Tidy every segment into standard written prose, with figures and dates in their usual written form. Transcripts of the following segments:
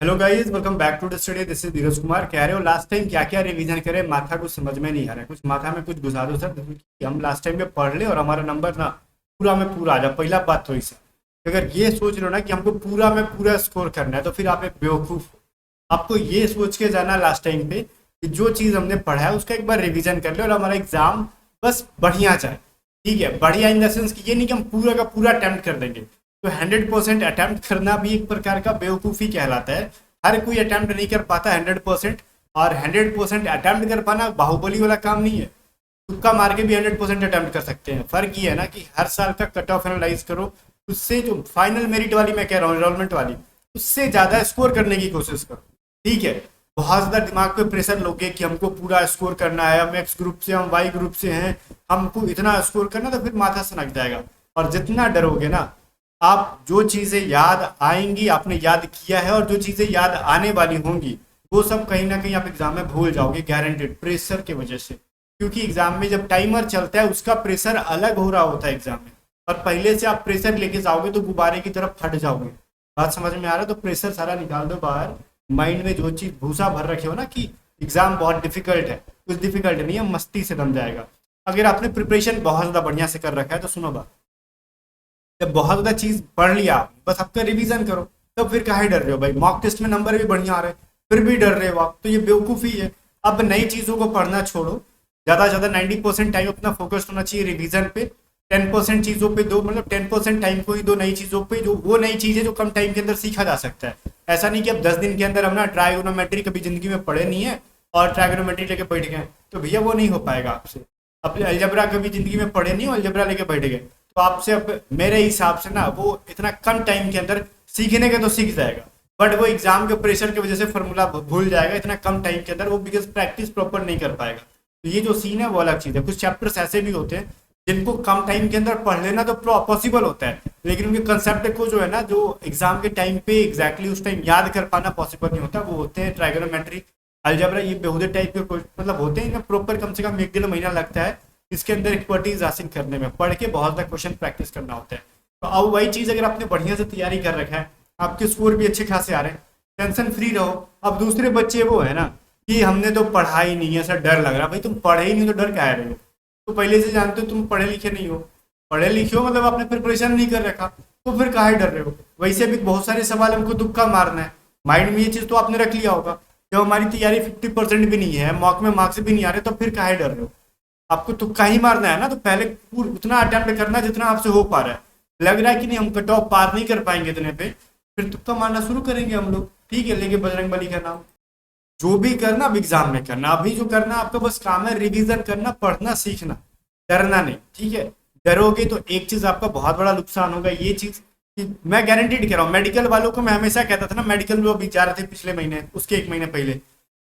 Hello guys, welcome back to the study. This is Dheeraj Kumar. कह रहे हो लास्ट टाइम क्या क्या रिवीजन करे, माथा कुछ समझ में नहीं आ रहा है। कुछ माथा में कुछ घुसा दो सर, कि हम लास्ट टाइम में पढ़ ले और हमारा नंबर ना पूरा में पूरा आ जाए। पहला बात तो इसे अगर ये सोच रहे हो ना कि हमको पूरा में पूरा स्कोर करना है, तो फिर आप एक बेवकूफ़ हो। आपको ये सोच के जाना लास्ट टाइम पे कि जो चीज़ हमने पढ़ा है उसका एक बार रिवीजन कर ले और हमारा एग्जाम बस बढ़िया जाए। ठीक है, बढ़िया इन द सेंस कि ये नहीं कि हम पूरा का पूरा अटेम्प्ट कर देंगे। तो 100% अटेम्प्ट करना भी एक प्रकार का बेवकूफ़ी कहलाता है। हर कोई अटेम्प्ट नहीं कर पाता 100%। और 100% अटेम्प्ट कर पाना बाहुबली वाला काम नहीं है। तुक्का मार के भी 100% अटेम्प्ट कर सकते हैं। फर्क ये है ना कि हर साल का कट ऑफ एनालाइज करो, उससे जो फाइनल मेरिट वाली मैं कह रहा हूँ, एनरोलमेंट वाली, उससे ज़्यादा स्कोर करने की कोशिश करो। ठीक है, बहुत ज़्यादा दिमाग पे प्रेशर लोगे कि हमको पूरा स्कोर करना है, हम एक्स ग्रुप से, हम वाई ग्रुप से हैं, हमको इतना स्कोर करना, तो फिर माथा सनक जाएगा। और जितना डरोगे ना, आप जो चीज़ें याद आएंगी आपने याद किया है, और जो चीज़ें याद आने वाली होंगी वो सब कहीं ना कहीं आप एग्जाम में भूल जाओगे, गारंटेड, प्रेशर की वजह से। क्योंकि एग्जाम में जब टाइमर चलता है उसका प्रेशर अलग हो रहा होता है एग्जाम में, और पहले से आप प्रेशर लेके जाओगे तो गुब्बारे की तरफ फट जाओगे। बात समझ में आ रहा है? तो प्रेशर सारा निकाल दो बाहर। माइंड में जो चीज़ भूसा भर रखे हो ना कि एग्जाम बहुत डिफिकल्ट है, कुछ डिफिकल्ट नहीं है, मस्ती से बन जाएगा। अगर आपने प्रिपरेशन बहुत ज़्यादा बढ़िया से कर रखा है तो सुनो बात, जब बहुत ज्यादा चीज पढ़ लिया बस आपका रिवीजन करो, तब फिर काहे डर रहे हो भाई? मॉक टेस्ट में नंबर भी बढ़िया आ रहे हैं, फिर भी डर रहे हो आप, तो ये बेवकूफ़ी है। अब नई चीज़ों को पढ़ना छोड़ो, ज़्यादा से ज़्यादा 90% टाइम अपना फोकस होना चाहिए रिवीजन पे। 10% चीज़ों पे दो, मतलब 10% टाइम को ही दो नई चीज़ों पे, जो वो नई चीज़ है जो कम टाइम के अंदर सीखा जा सकता है। ऐसा नहीं कि अब 10 दिन के अंदर हम ना ट्राइगोनोमेट्री कभी जिंदगी में पढ़े नहीं है और ट्राइगोनोमेट्री लेके बैठ गए, तो भैया वो नहीं हो पाएगा आपसे। अपने अलजबरा कभी जिंदगी में पढ़े नहीं हो, अलजबरा लेके बैठ गए, तो आपसे अब मेरे हिसाब से ना वो इतना कम टाइम के अंदर सीखने के तो सीख जाएगा, बट वो एग्जाम के प्रेशर की वजह से फॉर्मूला भूल जाएगा इतना कम टाइम के अंदर, वो बिकॉज प्रैक्टिस प्रॉपर नहीं कर पाएगा। तो ये जो सीन है वो अलग चीज़ है। कुछ चैप्टर्स ऐसे भी होते हैं जिनको कम टाइम के अंदर पढ़ लेना तो पॉसिबल होता है, लेकिन उनके कंसेप्ट को जो है ना, जो एग्जाम के टाइम पे एग्जैक्टली उस टाइम याद कर पाना पॉसिबल नहीं होता। वो होते हैं ट्राइगोनोमेट्री, अलजेब्रा, ये बेहुदे टाइप के मतलब होते हैं, इनमें प्रॉपर कम से कम 1 डेढ़ महीना लगता है इसके अंदर एक्सपर्टीज हासिल करने में। पढ़ के बहुत ज़्यादा क्वेश्चन प्रैक्टिस करना होता है। तो अब वही चीज़ अगर आपने बढ़िया से तैयारी कर रखा है, आपके स्कोर भी अच्छे खासे आ रहे हैं, टेंशन फ्री रहो। अब दूसरे बच्चे वो है ना कि हमने तो पढ़ा ही नहीं है, ऐसा डर लग रहा। भाई तुम पढ़े ही नहीं तो डर क्या है रहे हो? तो पहले से जानते हो तुम पढ़े लिखे नहीं हो। पढ़े लिखे हो मतलब आपने प्रिपरेशन नहीं कर रखा, तो फिर काहे डर रहे हो? वैसे भी बहुत सारे सवाल हमको तुक्का मारना है, माइंड में ये चीज़ तो आपने रख लिया होगा। जब हमारी तैयारी 50% भी नहीं है, मॉक में मार्क्स भी नहीं आ रहे, तो फिर काहे डर रहे हो? आपको तुक्का ही मारना है ना, तो पहले उतना अटेम्प्ट करना जितना आपसे हो पा रहा है। लग रहा है कि नहीं हम कट ऑफ पार नहीं कर पाएंगे इतने पे, फिर तुक्का मारना शुरू करेंगे हम लोग। ठीक है, लेके बजरंग बली का नाम। जो भी करना अब एग्जाम में करना, अभी जो करना आपका बस काम है रिवीजन करना, पढ़ना, सीखना, डरना नहीं। ठीक है, डरोगे तो एक चीज आपका बहुत बड़ा नुकसान होगा। ये चीज कि मैं गारंटीड कह रहा हूँ, मेडिकल वालों को मैं हमेशा कहता था ना, मेडिकल जो अभी जा रहे थे पिछले महीने, उसके 1 महीने पहले,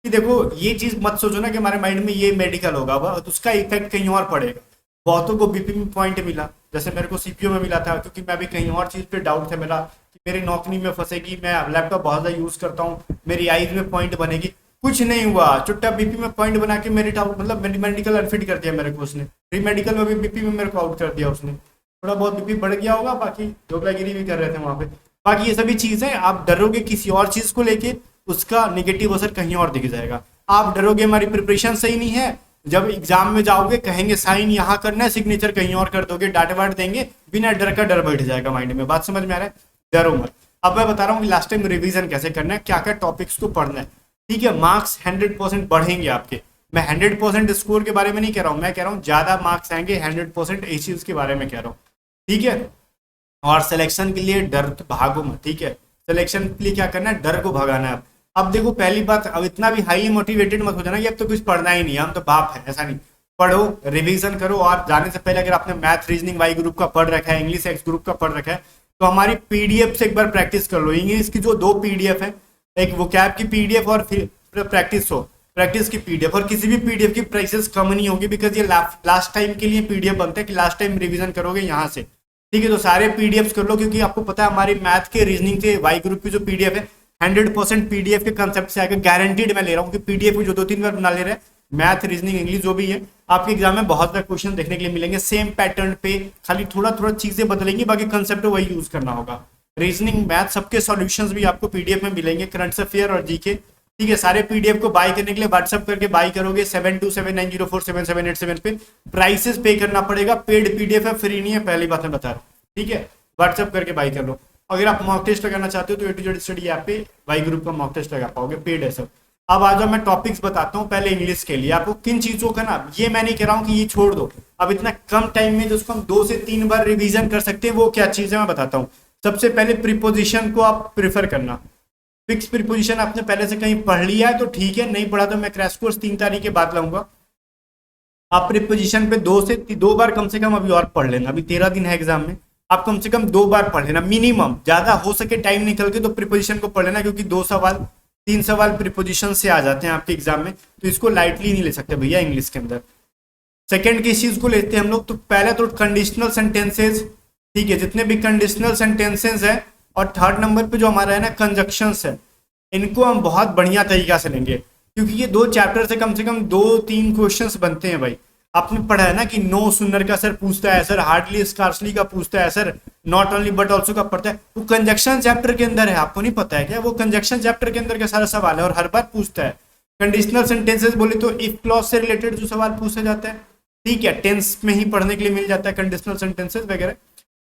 कि देखो ये चीज मत सोचो ना कि हमारे माइंड में ये मेडिकल होगा, तो उसका इफेक्ट कहीं और पड़ेगा। बहुतों को बीपी में पॉइंट मिला, जैसे मेरे को सीपीओ में मिला था, क्योंकि मैं भी कहीं और चीज पे डाउट था मेरा कि मेरी नौकरी में फंसेगी, मैं लैपटॉप बहुत ज्यादा यूज करता हूँ, मेरी आईज में पॉइंट बनेगी। कुछ नहीं हुआ, चुट्टा बीपी में पॉइंट बना के मेरिट आउट, मतलब मेडिकल अनफिट कर दिया मेरे को उसने। प्री मेडिकल में भी बीपी में मेरे को आउट कर दिया उसने। थोड़ा बहुत बीपी बढ़ गया होगा, बाकी दोगलागिरी भी कर रहे थे वहां पे। बाकी ये सभी चीजें, आप डरोगे किसी और चीज को लेके, उसका निगेटिव असर कहीं और दिख जाएगा। आप डरोगे हमारी प्रिपरेशन सही नहीं है, जब एग्जाम में जाओगे कहेंगे साइन यहाँ करना है, सिग्नेचर कहीं और कर दोगे, डांट वाट देंगे, बिना डर का डर बैठ जाएगा माइंड में। बात समझ में आ रहा है? डरो मत। अब मैं बता रहा हूँ कि लास्ट टाइम रिवीजन कैसे करना है, क्या क्या टॉपिक्स को पढ़ना है। ठीक है, मार्क्स 100% बढ़ेंगे आपके। मैं 100% स्कोर के बारे में नहीं कह रहा हूँ, मैं कह रहा हूँ ज्यादा मार्क्स आएंगे, 100% इस चीज के बारे में कह रहा हूँ। ठीक है, और सिलेक्शन के लिए डर तो भागो मत। ठीक है, सिलेक्शन के लिए क्या करना है, डर को भगाना है। अब देखो पहली बात, अब इतना भी हाईली मोटिवेटेड मत हो जाना कि अब तो कुछ पढ़ना ही नहीं है, हम तो बाप है, ऐसा नहीं। पढ़ो, रिवीजन करो, और जाने से पहले अगर आपने मैथ रीजनिंग वाई ग्रुप का पढ़ रखा है, इंग्लिश एक्स ग्रुप का पढ़ रखा है, तो हमारी पीडीएफ से एक बार प्रैक्टिस कर लो। इंग्लिश की जो 2 पीडीएफ है, एक वोकैब की पीडीएफ और फिर प्रैक्टिस की पीडीएफ, और किसी भी पीडीएफ की प्राइसेस कम नहीं होगी, बिकॉज ये लास्ट टाइम के लिए पीडीएफ बनता है कि लास्ट टाइम रिवीजन करोगे यहाँ से। ठीक है, तो सारे पीडीएफ कर लो, क्योंकि आपको पता है हमारी मैथ के रीजनिंग के वाई ग्रुप की जो पीडीएफ है 100% पीडीएफ के कंसेप्ट से आगे गारंटीड मैं ले रहा हूँ कि पीडीएफ को जो 2-3 बार बना ले रहे हैं, मैथ रीजनिंग इंग्लिश जो भी है, आपके एग्जाम में बहुत सारे क्वेश्चन देखने के लिए मिलेंगे सेम पैटर्न पे, खाली थोड़ा थोड़ा चीजें बदलेंगी, बाकी कंसेप्ट वही यूज करना होगा। रीजनिंग, मैथ सबके सॉल्यूशंस भी आपको पीडीएफ में मिलेंगे, करंट अफेयर और जीके। ठीक है, सारे पीडीएफ को बाय करने के लिए व्हाट्सअप करके बाय करोगे 7279047787 पे। प्राइसेस पे करना पड़ेगा, पेड पीडीएफ है, फ्री नहीं है, पहली बात मैं बता रहा हूँ। ठीक है, व्हाट्सअप करके बाय कर लो। अगर आप मॉक टेस्ट लगाना चाहते हो तो A2Z स्टडी ऐप पे वाई ग्रुप का मॉक टेस्ट लगा पाओगे, पेड है सब। अब आ जाओ, मैं टॉपिक्स बताता हूँ पहले इंग्लिश के लिए। आपको किन चीजों का ना, ये मैं नहीं कह रहा हूँ कि ये छोड़ दो, अब इतना कम टाइम में जिसको हम 2 से 3 बार रिवीजन कर सकते हैं, वो क्या चीज है मैं बताता हूँ। सबसे पहले प्रीपोजिशन को आप प्रेफर करना। फिक्स प्रीपोजिशन आपने पहले से कहीं पढ़ लिया है तो ठीक है, नहीं पढ़ा तो मैं क्रैश कोर्स 3 तारीख के बाद लाऊंगा। आप प्रीपोजिशन पे 2 बार कम से कम अभी और पढ़ लेना, अभी 13 दिन है एग्जाम में, आप कम से कम 2 बार पढ़ लेना मिनिमम, ज्यादा हो सके टाइम निकल के तो प्रीपोजिशन को पढ़ लेना, क्योंकि 3 सवाल प्रीपोजिशन से आ जाते हैं आपके एग्जाम में, तो इसको लाइटली नहीं ले सकते भैया इंग्लिश के अंदर। सेकेंड किस चीज को लेते हैं हम लोग, तो पहले तो कंडीशनल सेंटेंसेस, ठीक है, जितने भी कंडीशनल सेंटेंसेस है, और थर्ड नंबर पे जो हमारा है ना कंजक्शंस है, इनको हम बहुत बढ़िया तरीका से लेंगे, क्योंकि ये 2 चैप्टर से कम 2-3 क्वेश्चंस बनते हैं भाई। आपने पढ़ा है ना कि नो सुनर का सर पूछता है सर, हार्डली स्कार्सली का पूछता है sir, not only but also का पढ़ता है, वो कंजक्शन चैप्टर के अंदर है, आपको नहीं पता है क्या? वो कंजक्शन चैप्टर के अंदर का सारा सवाल है और हर बार पूछता है। कंडीशनल सेंटेंसेस बोले तो इफ क्लॉज से रिलेटेड जो सवाल पूछा जाता है, ठीक है, टेंस में ही पढ़ने के लिए मिल जाता है कंडीशनल सेंटेंसेस वगैरह।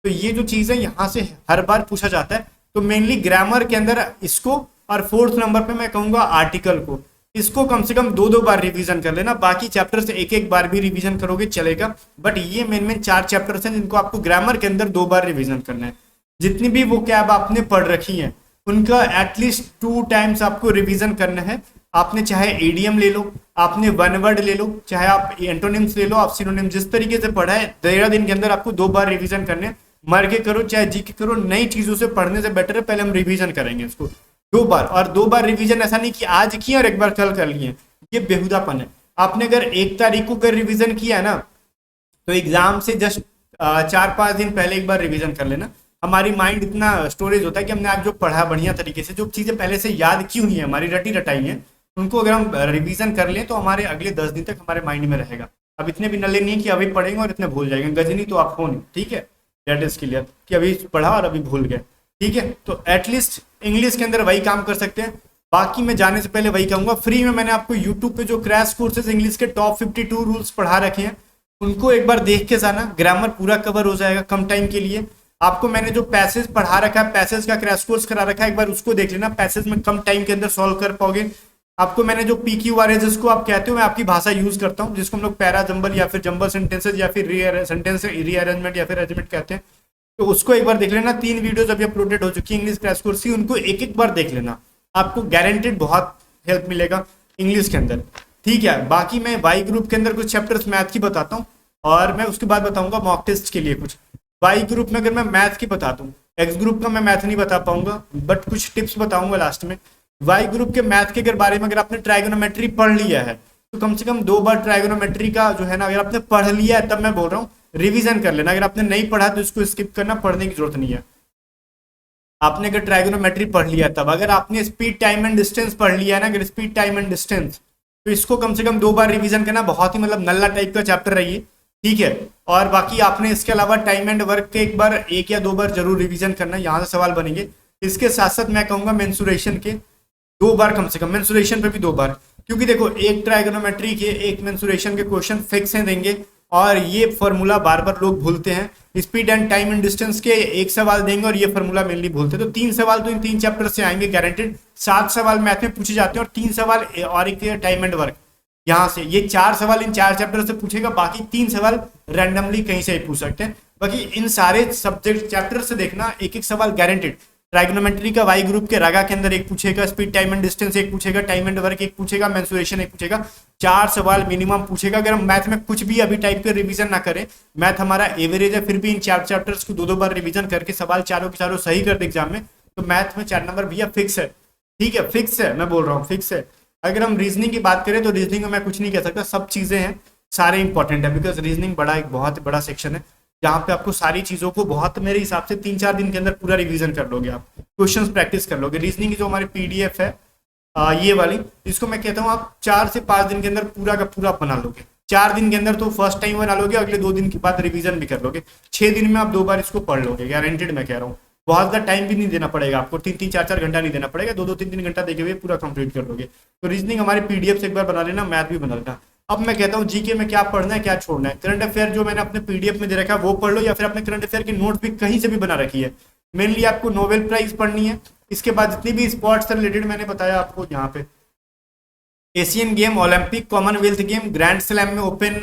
तो ये जो चीज है यहाँ से हर बार पूछा जाता है, तो मेनली ग्रामर के अंदर इसको, और फोर्थ नंबर पे मैं कहूंगा आर्टिकल को, इसको कम से कम 2-2 बार रिवीजन कर लेना। बाकी चैप्टर से 1-1 बार भी रिवीजन करोगे चलेगा, बट ये मेन 4 चैप्टर्स हैं जिनको आपको ग्रामर के अंदर 2 बार रिवीजन करना है। जितनी भी वो कैब आपने पढ़ रखी है उनका एटलीस्ट 2 टाइम्स आपको रिवीजन करना है। आपने चाहे एडीएम ले लो, आपने वन वर्ड ले लो, चाहे आप एंटोनिम्स ले लो, आप सिनोनिम, जिस तरीके से पढ़ा है 13 दिन के अंदर आपको 2 बार रिवीजन करने। मर के करो चाहे जी के करो, नई चीजों से पढ़ने से बेटर है पहले हम रिवीजन करेंगे इसको 2 बार। और 2 बार रिवीजन ऐसा नहीं कि आज किया और 1 बार कल कर लिए, ये बेहुदापन है। आपने अगर 1 तारीख को अगर रिवीजन किया ना, तो एग्जाम से जस्ट 4-5 दिन पहले 1 बार रिवीजन कर लेना। हमारी माइंड इतना स्टोरेज होता है कि हमने आज जो पढ़ा बढ़िया तरीके से, जो चीजें पहले से याद की हुई है, हमारी रटी रटाई है, उनको अगर हम रिवीजन कर लें तो हमारे अगले 10 दिन तक हमारे माइंड में रहेगा। अब इतने भी नल्ले नहीं है कि अभी पढ़ेंगे और इतने भूल जाएंगे, गजनी तो आप हो नहीं, ठीक है, दैट इज क्लियर कि अभी पढ़ा और अभी भूल गए, ठीक है। तो एटलीस्ट इंग्लिश के अंदर वही काम कर सकते हैं। बाकी मैं जाने से पहले वही कहूंगा, फ्री में मैंने आपको यूट्यूब पे जो क्रैश कोर्सेज इंग्लिश के टॉप 52 रूल्स पढ़ा रखे हैं, उनको एक बार देख के जाना, ग्रामर पूरा कवर हो जाएगा कम टाइम के लिए। आपको मैंने जो पैसेज पढ़ा रखा है, पैसेज का क्रैश कोर्स करा रखा है, एक बार उसको देख लेना, पैसेज में कम टाइम के अंदर सॉल्व कर पाओगे। आपको मैंने जो PQRS जिसको आप कहते हो, मैं आपकी भाषा यूज करता हूँ, जिसको हम लोग पैरा जंबल या फिर जंबल सेंटेंसेज या फिर सेंटेंस रीअरेंजमेंट या फिर अरेंजमेंट कहते हैं, तो उसको एक बार देख लेना। 3 वीडियोज अभी अपलोडेड हो चुकी है इंग्लिश क्रैश कोर्स की, उनको एक बार देख लेना, आपको गारंटेड बहुत हेल्प मिलेगा इंग्लिश के अंदर, ठीक है। बाकी मैं वाई ग्रुप के अंदर कुछ चैप्टर्स मैथ की बताता हूँ, और मैं उसके बाद बताऊंगा मॉक टेस्ट के लिए कुछ। वाई ग्रुप में अगर मैं मैथ की बताता हूँ, एक्स ग्रुप का मैं मैथ नहीं बता पाऊंगा, बट कुछ टिप्स बताऊंगा लास्ट में। वाई ग्रुप के मैथ के बारे में अगर आपने ट्राइगोनोमेट्री पढ़ लिया है, तो कम से कम 2 बार ट्राइगोनोमेट्री का जो है ना, अगर आपने पढ़ लिया है, तब मैं बोल रहा हूँ रिवीजन कर लेना। अगर आपने नहीं पढ़ा तो इसको स्किप करना, पढ़ने की जरूरत नहीं है। आपने अगर ट्राइगोनोमेट्री पढ़ लिया, तब अगर आपने स्पीड टाइम एंड डिस्टेंस पढ़ लिया है ना, अगर स्पीड टाइम एंड डिस्टेंस, तो इसको कम से कम 2 बार रिवीजन करना। बहुत ही मतलब नल्ला टाइप का चैप्टर है ये, ठीक है। और बाकी आपने इसके अलावा टाइम एंड वर्क के 1 या 2 बार जरूर रिवीजन करना, यहाँ से सवाल बनेंगे। इसके साथ साथ मैं कहूंगा मेंसुरेशन के 2 बार कम से कम, मेंसुरेशन पे भी 2 बार, क्योंकि देखो एक ट्राइगोनोमेट्री के एक मेंसुरेशन के क्वेश्चन फिक्स हैं देंगे, और ये फॉर्मूला बार बार लोग भूलते हैं। Speed and time and distance के 1 सवाल देंगे और ये फॉर्मूला मेनली भूलते हैं, तो 3 सवाल तो इन 3 चैप्टर से आएंगे गारंटेड। 7 सवाल मैथ में पूछे जाते हैं और 3 सवाल और एक टाइम एंड वर्क, यहाँ से ये 4 सवाल इन 4 चैप्टर से पूछेगा, बाकी 3 सवाल रैंडमली कहीं से ही पूछ सकते हैं। बाकी इन सारे सब्जेक्ट चैप्टर से देखना, एक सवाल गारंटेड। ट्राइगोनोमेट्री का वाई ग्रुप के रागा के अंदर 1 पूछेगा, स्पीड टाइम एंड डिस्टेंस 1 पूछेगा, टाइम एंड वर्क 1 पूछेगा, मेंसुरेशन 1 पूछेगा, 4 सवाल मिनिमम पूछेगा। अगर हम मैथ में कुछ भी अभी टाइप के रिवीजन ना करें, मैथ हमारा एवरेज है, फिर भी इन 4 चैप्टर्स को 2-2 बार रिवीजन करके सवाल चारों के चारों सही कर दे एग्जाम में, तो मैथ में 4 नंबर भैया फिक्स है, ठीक है, फिक्स है, मैं बोल रहा हूँ फिक्स है। अगर हम रीजनिंग की बात करें तो रीजनिंग में मैं कुछ नहीं कह सकता, सब चीजें हैं, सारे इंपॉर्टेंट है, बिकॉज रीजनिंग एक बहुत बड़ा सेक्शन है, जहाँ पे आपको सारी चीजों को बहुत, मेरे हिसाब से 3-4 दिन के अंदर पूरा रिवीजन कर लोगे, आप क्वेश्चंस प्रैक्टिस कर लोगे। रीजनिंग की जो हमारी PDF है ये वाली, इसको मैं कहता हूँ आप 4 से 5 दिन के अंदर पूरा का पूरा बना लोगे। 4 दिन के अंदर तो फर्स्ट टाइम बना लोगे, अगले 2 दिन के बाद रिवीजन भी कर लोगे, 6 दिन में आप 2 बार इसको पढ़ लोगे, गारंटेड मैं कह रहा हूँ। बहुत ज़्यादा टाइम भी नहीं देना पड़ेगा आपको, 3-3 4-4 घंटा नहीं देना पड़ेगा, 2-2 3-3 घंटा देखे हुए पूरा कंप्लीट कर लोगे। तो रीजनिंग हमारे पीडीएफ से एक बार बना लेना, मैथ भी बना लेना। अब मैं कहता हूँ जीके में क्या पढ़ना है क्या छोड़ना है। करंट अफेयर जो मैंने अपने पीडीएफ में दे रखा है वो पढ़ लो, या फिर अपने करंट अफेयर की नोट भी कहीं से भी बना रखी है। मेनली आपको नोबेल प्राइज पढ़नी है, इसके बाद जितनी भी स्पोर्ट्स से रिलेटेड मैंने बताया आपको यहाँ पे, Asian game, Olympic, Commonwealth game, grand slam में ओपन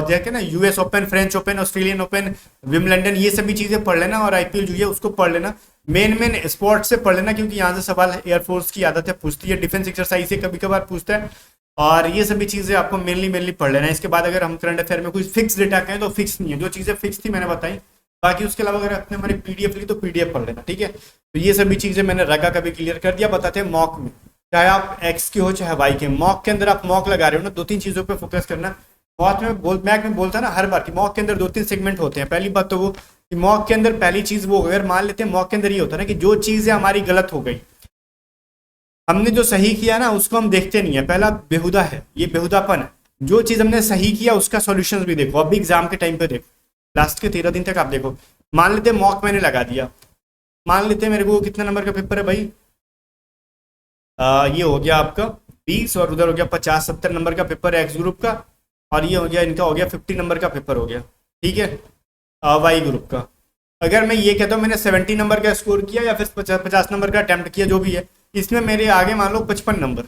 जैसे ना US open, French open, Australian open, Wimbledon, ये सभी चीजें पढ़ लेना। और आईपीएल जो है उसको पढ़ लेना, मेन स्पोर्ट्स से पढ़ लेना, क्योंकि यहाँ से सवाल एयरफोर्स की आदत है पूछती है, डिफेंस एक्सरसाइज से कभी कभार पूछता है, और ये सभी चीजें आपको मेनली पढ़ लेना है। इसके बाद अगर हम करंट अफेयर में कुछ फिक्स डेटा कहें तो फिक्स नहीं है, जो चीजें फिक्स थी मैंने बताई, बाकी उसके अलावा अगर अपने हमारी पीडीएफ ली तो पीडीएफ पढ़ लेना, ठीक है। तो ये सभी चीजें मैंने रगा कभी क्लियर कर दिया। बताते हैं मॉक में, चाहे आप एक्स के हो चाहे वाई के, मॉक के अंदर आप मॉक लगा रहे हो ना, 2-3 चीजों पे फोकस करना। मॉक में बोलता ना हर बार कि मॉक के अंदर 2-3 सेगमेंट होते हैं। पहली बात तो वो कि मॉक के अंदर पहली चीज वो, अगर मान लेते हैं मॉक के अंदर ये होता है ना कि जो चीजें हमारी गलत हो गई, हमने जो सही किया ना उसको हम देखते नहीं है, पहला बेहुदा है, ये बेहुदापन है। जो चीज हमने सही किया उसका सॉल्यूशंस भी देखो, अभी एग्जाम के टाइम पे देखो, लास्ट के 13 दिन तक आप देखो। मान लेते हैं मॉक मैंने लगा दिया, मान लेते हैं मेरे को कितना नंबर का पेपर है भाई, ये हो गया आपका 20 और उधर हो गया 50-70 नंबर का पेपर है एक्स ग्रुप का, और ये हो गया इनका हो गया 50 नंबर का पेपर हो गया, ठीक है वाई ग्रुप का। अगर मैं ये कहता हूँ मैंने 70 नंबर का स्कोर किया या फिर 50 नंबर का अटेम्प्ट किया, जो भी है, इसमें मेरे आगे मान लो 55 नंबर,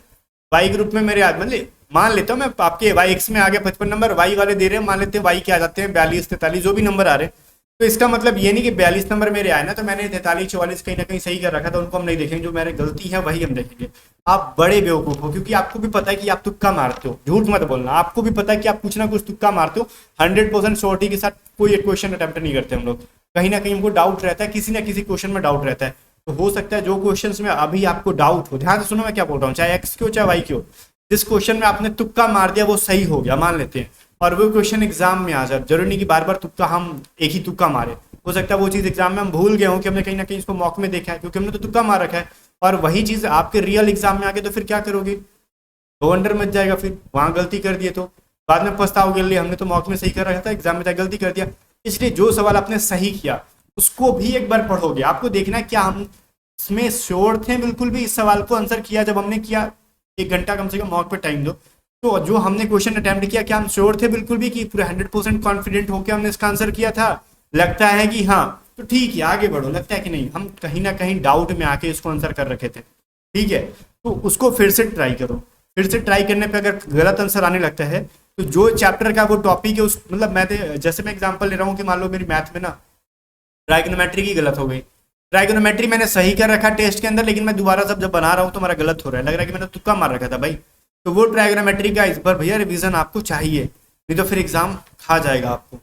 वाई ग्रुप में मेरे आगे मतलब मान लेता हूँ मैं आपके वाई एक्स में आगे 55 नंबर, वाई वाले दे रहे हैं, मान लेते हैं वाई के आ जाते हैं 42-43 जो भी नंबर आ रहे हैं। तो इसका मतलब ये नहीं कि 42 नंबर मेरे आए ना तो मैंने 43-44 कहीं ना कहीं सही कर रखा था, उनको हम नहीं देखेंगे, जो मेरी गलती है वही हम देखेंगे। आप बड़े बेवकूफ हो, क्योंकि आपको भी पता है कि आप तुक्का मारते हो, झूठ मत बोलना, आपको भी पता है कि आप कुछ ना कुछ तुक्का मारते हो। 100% श्योरिटी के साथ कोई एक क्वेश्चन अटेम्प्ट नहीं करते हम लोग, कहीं ना कहीं हमको डाउट रहता है, किसी ना किसी क्वेश्चन में डाउट रहता है। तो हो सकता है जो क्वेश्चन में अभी आपको डाउट हो, ध्यान से सुनो मैं क्या बोल रहा हूँ, चाहे एक्स के हो चाहे वाई के हो, जिस क्वेश्चन में आपने तुक्का मार दिया वो सही हो गया मान लेते हैं, और वो क्वेश्चन एग्जाम में आ जाए, जरूरी नहीं कि बार बार तुक्का हम एक ही तुक्का मारे, हो सकता है वो चीज एग्जाम में हम भूल गए हो कि हमने कहीं ना कहीं इसको मॉक में देखा है, क्योंकि हमने तो तुक्का मार रखा है, और वही चीज आपके रियल एग्जाम में आके तो फिर क्या करोगे, तो अंडर मच जाएगा, फिर वहां गलती कर दिए तो बाद में पछताओगे, लिए हमने तो मॉक में सही कर रखा था, एग्जाम में तो गलती कर दिया। इसलिए जो सवाल आपने सही किया उसको भी एक बार पढ़ोगे, आपको देखना है क्या हम इसमें श्योर थे बिल्कुल भी इस सवाल को आंसर किया, जब हमने किया 1 घंटा कम से कम मॉक पे टाइम दो, तो जो हमने क्वेश्चन अटेम्प्ट किया क्या हम श्योर थे बिल्कुल भी कि पूरे 100% कॉन्फिडेंट होकर हमने इसका आंसर किया था, लगता है कि हाँ तो ठीक है आगे बढ़ो, लगता है कि नहीं हम कहीं ना कहीं डाउट में आके इसको आंसर कर रखे थे, ठीक है। तो उसको फिर से ट्राई करो, फिर से ट्राई करने पे अगर गलत आंसर आने लगता है तो जो चैप्टर का वो टॉपिक है उस मतलब मैं जैसे मैं एग्जांपल ले रहा हूँ कि मान लो मेरी मैथ में ना ट्राइगोनोमेट्री की गलत हो गई, ट्राइगोनोमेट्री मैंने सही कर रखा टेस्ट के अंदर, लेकिन मैं दोबारा जब बना रहा हूँ तो मेरा गलत हो रहा है, लग रहा है कि मैंने तुक्का मार रखा था भाई, तो वो ट्राइगोनोमेट्री का इस बार भैया रिवीजन आपको चाहिए, नहीं तो फिर एग्जाम खा जाएगा आपको,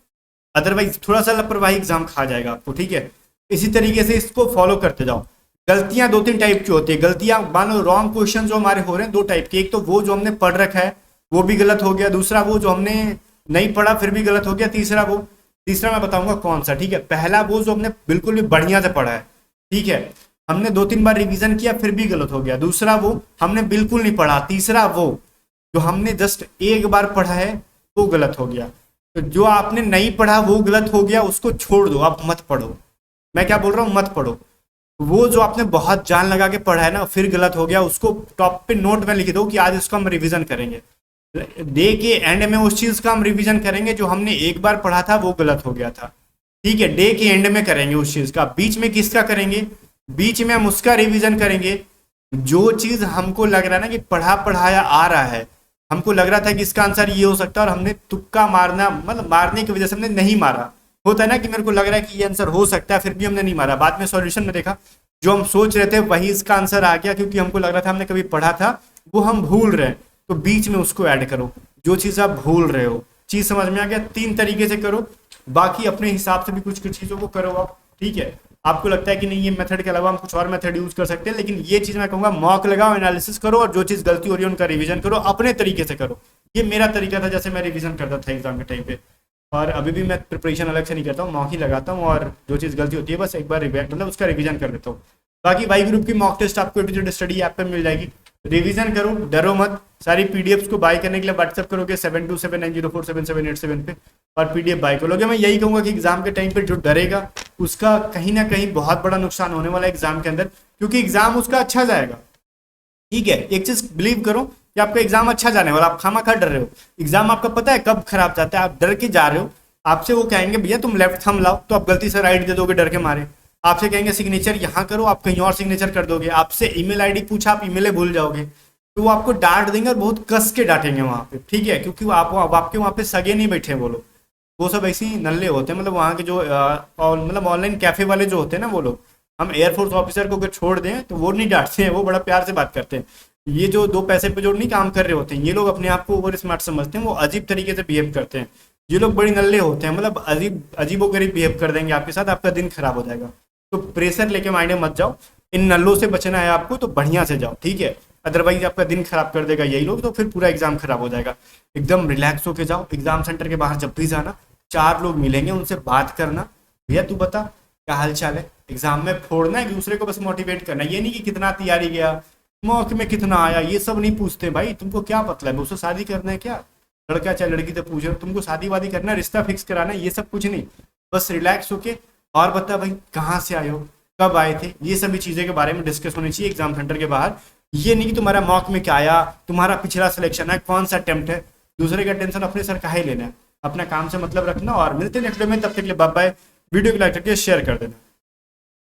अदरवाइज थोड़ा सा लापरवाही एग्जाम खा जाएगा आपको, ठीक है। इसी तरीके से इसको फॉलो करते जाओ। गलतियां 2-3 टाइप की होती है, गलतियां मान लो रॉन्ग क्वेश्चन जो हमारे हो रहे हैं 2 टाइप के, एक तो वो जो हमने पढ़ रखा है वो भी गलत हो गया, दूसरा वो जो हमने नहीं पढ़ा फिर भी गलत हो गया, तीसरा मैं बताऊंगा कौन सा, ठीक है। पहला वो जो हमने बिल्कुल भी बढ़िया से पढ़ा है, ठीक है, हमने 2-3 बार रिवीजन किया फिर भी गलत हो गया, दूसरा वो हमने बिल्कुल नहीं पढ़ा, तीसरा वो जो हमने जस्ट एक बार पढ़ा है वो गलत हो गया। तो जो आपने नहीं पढ़ा वो गलत हो गया, उसको छोड़ दो, आप मत पढ़ो, मैं क्या बोल रहा हूँ मत पढ़ो। वो जो आपने बहुत जान लगा के पढ़ा है ना फिर गलत हो गया, उसको टॉप पे नोट में लिख दो कि आज इसको हम रिवीजन करेंगे, डे के एंड में उस चीज का हम रिवीजन करेंगे जो हमने एक बार पढ़ा था वो गलत हो गया था, ठीक है, डे के एंड में करेंगे उस चीज का। बीच में किसका करेंगे, बीच में हम उसका रिवीजन करेंगे जो चीज हमको लग रहा है ना कि पढ़ाया आ रहा है, हमको लग रहा था कि इसका आंसर ये हो सकता है और हमने तुक्का मारना मतलब मारने की वजह से हमने नहीं मारा, होता है ना कि मेरे को लग रहा है कि ये आंसर हो सकता है फिर भी हमने नहीं मारा, बाद में सॉल्यूशन में देखा जो हम सोच रहे थे वही इसका आंसर आ गया, क्योंकि हमको लग रहा था हमने कभी पढ़ा था वो हम भूल रहे हैं, तो बीच में उसको ऐड करो जो चीज आप भूल रहे हो। चीज समझ में आ गया, 3 तरीके से करो, बाकी अपने हिसाब से भी कुछ कुछ चीजों को करो आप, ठीक है। आपको लगता है कि नहीं ये मेथड के अलावा हम कुछ और मेथड यूज कर सकते हैं, लेकिन ये चीज मैं कहूंगा मॉक लगाओ, एनालिसिस करो और जो चीज गलती हो रही है उनका रिवीजन करो, अपने तरीके से करो। ये मेरा तरीका था जैसे मैं रिवीजन करता था एग्जाम के टाइम पे, और अभी भी मैं प्रिपरेशन अलग से नहीं करता हूँ, मॉक ही लगाता हूँ और जो चीज़ गलती होती है बस एक बार मतलब उसका रिवीजन कर लेता हूँ। बाकी वाई ग्रुप की मॉक टेस्ट आपको स्टडी ऐप पे मिल जाएगी, रिवीजन करो, डरो मत। सारी पीडीएफ्स को बाय करने के लिए व्हाट्सएप करोगे 7279047787 पे और पीडीएफ बाय करोगे। मैं यही कहूंगा कि एग्जाम के टाइम पे जो डरेगा उसका कहीं ना कहीं बहुत बड़ा नुकसान होने वाला है एग्जाम के अंदर, क्योंकि एग्जाम उसका अच्छा जाएगा। ठीक है, एक चीज बिलीव करो कि आपका एग्जाम अच्छा जाने वाला, आप खामा खा डर रहे हो। एग्जाम आपका पता है कब खराब जाता है, आप डर के जा रहे हो। आपसे वो कहेंगे भैया तुम लेफ्ट थंब लाओ, तो आप गलती से राइट दे दोगे डर के मारे। आपसे कहेंगे सिग्नेचर यहाँ करो, आप कहीं और सिग्नेचर कर दोगे। आपसे ईमेल आईडी पूछा, आप ईमेल भूल जाओगे। तो वो आपको डांट देंगे और बहुत कस के डांटेंगे वहाँ पे। ठीक है, क्योंकि आपके वहाँ पे सगे नहीं बैठे वो लोग, वो सब ऐसे ही नल्ले होते हैं। मतलब वहाँ के जो मतलब ऑनलाइन कैफे वाले जो होते हैं ना वो लोग, हम एयरफोर्स ऑफिसर को अगर छोड़ दें तो वो नहीं डांटते हैं, वो बड़ा प्यार से बात करते हैं। ये जो दो पैसे पे जो नहीं काम कर रहे होते हैं, ये लोग अपने आप को ओवर स्मार्ट समझते हैं, वो अजीब तरीके से बिहेव करते हैं। ये लोग बड़ी नल्ले होते हैं, मतलब अजीबो गरीब बिहेव कर देंगे आपके साथ, आपका दिन खराब हो जाएगा। तो प्रेशर लेके मायने मत जाओ, इन नल्लों से बचना है आपको तो बढ़िया से जाओ। ठीक है, अदरवाइज आपका दिन खराब कर देगा यही लोग, तो फिर पूरा एग्जाम खराब हो जाएगा। एकदम रिलैक्स होके जाओ। एग्जाम सेंटर के बाहर जब भी जाना, 4 लोग मिलेंगे, उनसे बात करना, भैया तू बता क्या हाल चाल है। एग्जाम में फोड़ना है, एक दूसरे को बस मोटिवेट करना। ये नहीं कि कितना तैयारी गया, मौके में कितना आया, ये सब नहीं पूछते भाई। तुमको क्या मतलब है, उससे शादी करना है क्या? लड़का चाहे लड़की तो पूछ रहे हो, तुमको शादी वादी करना, रिश्ता फिक्स कराना, ये सब कुछ नहीं। बस रिलैक्स होके और बता भाई कहाँ से आए हो, कब आए थे, ये सभी चीज़ें के बारे में डिस्कस होनी चाहिए एग्जाम सेंटर के बाहर। ये नहीं कि तुम्हारा मॉक में क्या आया, तुम्हारा पिछला सिलेक्शन है, कौन सा अटेम्प्ट है। दूसरे का टेंशन अपने सर काहे लेना है, अपना काम से मतलब रखना। और मिलते हैं नेक्स्ट वीडियो में, तब तक के लिए बाय बाय। वीडियो को लाइक करके शेयर कर देना।